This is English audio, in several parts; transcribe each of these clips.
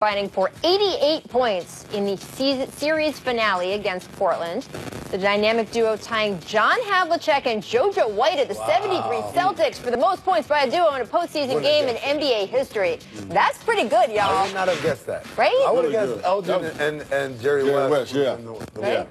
fighting for 88 points in the series finale against Portland. The dynamic duo tying John Havlicek and JoJo White at the 73 Celtics for the most points by a duo in a postseason game in NBA history. That's pretty good, y'all. I would not have guessed that. Right? I would have guessed Elgin and Jerry West. Yeah. Right?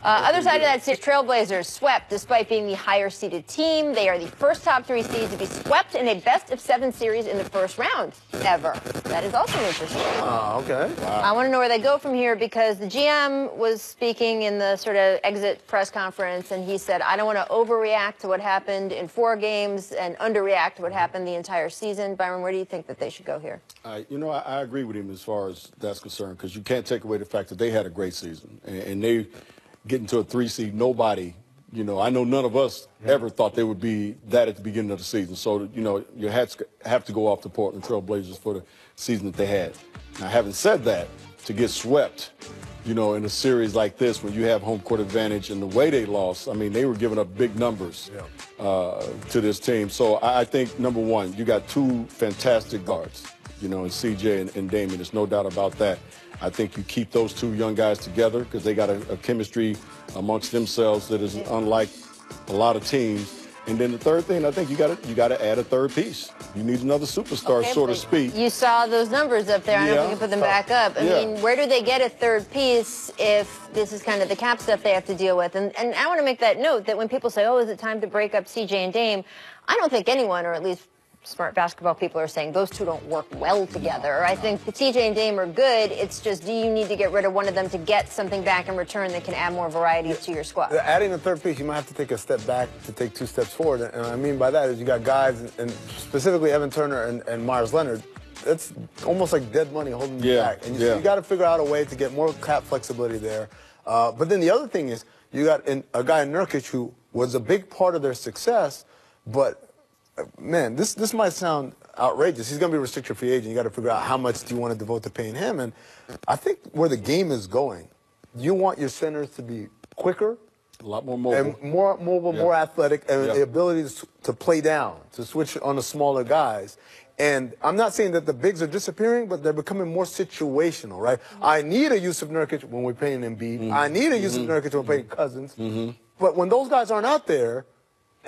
Other side of that series, Trailblazers swept despite being the higher-seeded team. They are the first top 3 seeds to be swept in a best-of-7 series in the first round ever. That is also interesting. Okay. Wow. I want to know where they go from here because the GM was speaking in the sort of exit press conference, and he said, I don't want to overreact to what happened in 4 games and underreact to what happened the entire season. Byron, where do you think that they should go here? You know, I agree with him as far as that's concerned because you can't take away the fact that they had a great season. And they getting to a 3 seed, nobody, you know, I know none of us ever thought they would be that at the beginning of the season. So, you know, you have to go off the Portland Trail Blazers for the season that they had. Now, having said that, to get swept, you know, in a series like this when you have home court advantage and the way they lost, I mean, they were giving up big numbers to this team. So I think, number one, you got 2 fantastic guards, you know, in CJ and Damian. There's no doubt about that. I think you keep those 2 young guys together because they got a chemistry amongst themselves that is unlike a lot of teams. And then the third thing, I think you got to add a third piece. You need another superstar, so to speak. You saw those numbers up there. I don't know if we can put them back up. I mean, where do they get a third piece if this is kind of the cap stuff they have to deal with? And I want to make that note that when people say, oh, is it time to break up CJ and Dame? I don't think anyone, or at least smart basketball people, are saying those 2 don't work well together. I think the CJ and Dame are good. It's just, do you need to get rid of one of them to get something back in return that can add more variety to your squad? Adding a third piece, you might have to take a step back to take 2 steps forward. And what I mean by that is you got guys, and specifically Evan Turner and Myers Leonard, it's almost like dead money holding you back. And you got to figure out a way to get more cap flexibility there. But then the other thing is you got a guy in Nurkic who was a big part of their success, but man, this might sound outrageous. He's going to be a restricted free agent. You got to figure out how much do you want to devote to paying him. And I think where the game is going, you want your centers to be quicker, a lot more mobile, and more mobile, more athletic, and the ability to play down, to switch on the smaller guys. And I'm not saying that the bigs are disappearing, but they're becoming more situational, right? I need a Yusuf Nurkic when we're paying Embiid. I need a Yusuf Nurkic when we're paying Cousins. But when those guys aren't out there,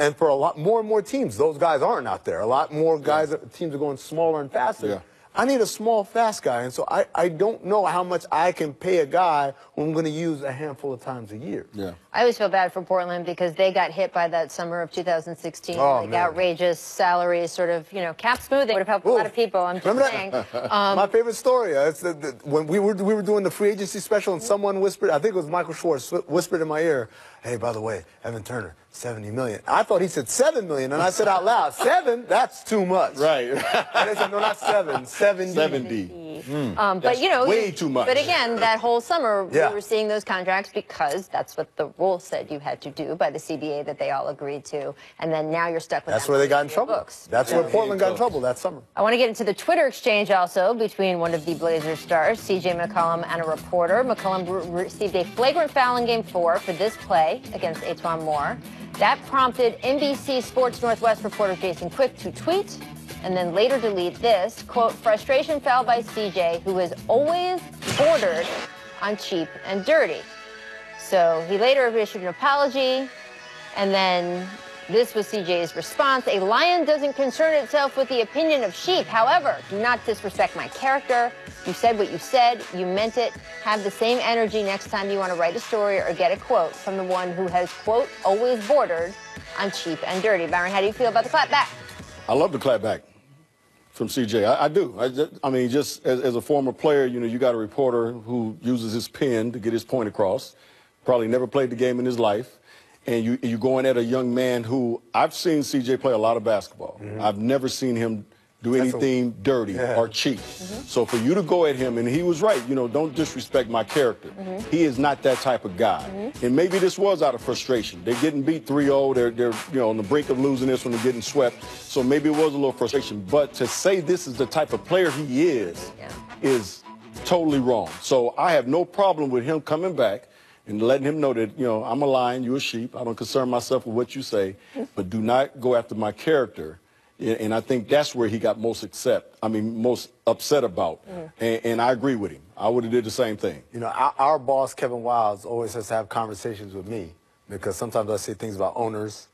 and for a lot more and more teams, those guys aren't out there. A lot more guys, teams are going smaller and faster. I need a small, fast guy. And so I don't know how much I can pay a guy who I'm going to use a handful of times a year. I always feel bad for Portland because they got hit by that summer of 2016. Outrageous salaries, sort of, you know, cap smoothing would have helped a lot of people. I'm just saying. My favorite story, it's when we were doing the free agency special and someone whispered, I think it was Michael Schwartz, whispered in my ear, hey, by the way, Evan Turner, $70 million. I thought he said $7 million, and I said out loud, 7? That's too much. Right. And they said, no, not 7, 70. 70. But, you know, way too much. But again, that whole summer, we were seeing those contracts because that's what the rules said you had to do by the CBA that they all agreed to. And then now you're stuck with That's where they got in trouble. That's where Portland got in trouble that summer. I want to get into the Twitter exchange also between one of the Blazers stars, C.J. McCollum, and a reporter. McCollum received a flagrant foul in Game 4 for this play against Etuan Moore. That prompted NBC Sports Northwest reporter Jason Quick to tweet and then later delete this, quote, frustration foul by CJ, who is always bordered on cheap and dirty. So he later issued an apology, and then this was CJ's response. A lion doesn't concern itself with the opinion of sheep. However, do not disrespect my character. You said what you said. You meant it. Have the same energy next time you want to write a story or get a quote from the one who has, quote, always bordered on cheap and dirty. Byron, how do you feel about the clap back? I love the clap back from CJ. I do. I mean, just as a former player, you know, you got a reporter who uses his pen to get his point across. Probably never played the game in his life. And you going at a young man who, I've seen CJ play a lot of basketball. I've never seen him do anything dirty or cheap. So for you to go at him, and he was right, you know, don't disrespect my character. He is not that type of guy. And maybe this was out of frustration. They're getting beat 3-0. They're you know, on the brink of losing this when they're getting swept. So maybe it was a little frustration. But to say this is the type of player he is totally wrong. So I have no problem with him coming back and letting him know that, you know, I'm a lion, you're a sheep. I don't concern myself with what you say, but do not go after my character And I think that's where he got most upset about. And I agree with him. I would have did the same thing. You know, our boss, Kevin Wildes, always has to have conversations with me because sometimes I say things about owners,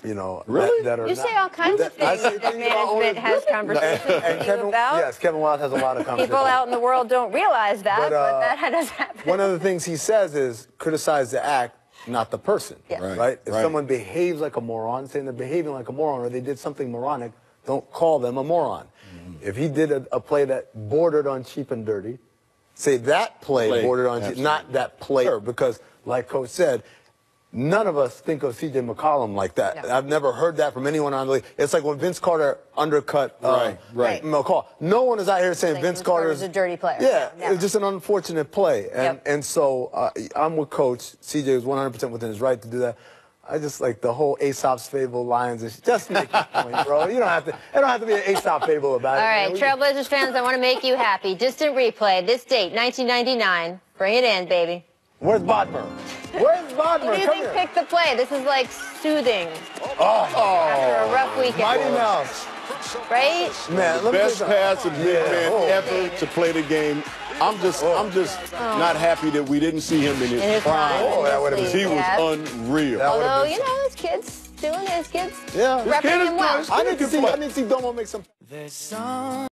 you know, really? that are you not, say all kinds of things that management has conversations with you about. Yes, Kevin Wildes has a lot of conversations. People out in the world don't realize that, but that does happen. One of the things he says is criticize the act, not the person. Yes. Right? If someone behaves like a moron, saying they're behaving like a moron or they did something moronic, don't call them a moron. If he did a play that bordered on cheap and dirty, say that play bordered on cheap, not that player, because like Coach said, none of us think of C.J. McCollum like that. No. I've never heard that from anyone on the league. It's like when Vince Carter undercut McCall. No one is out here saying Vince Carter's a dirty player. Yeah, no. it's just an unfortunate play. And so I'm with Coach. C.J. is 100% within his right to do that. I just like the whole Aesop's Fable Lions. Just make your point, bro. You don't have to. It don't have to be an Aesop Fable about it. All right, Trailblazers fans, I want to make you happy. Distant replay. This date, 1999. Bring it in, baby. Where's Bodmer? Where's Bodmer? Who do you think picked the play? This is like soothing. After a rough weekend. Mighty Mouse. Right? Man, the best pass of big man ever to play the game. I'm just not happy that we didn't see him in his prime. He was unreal. Although, you know, his kids doing his kids. Yeah. Repping him well. I need to see Domo make some.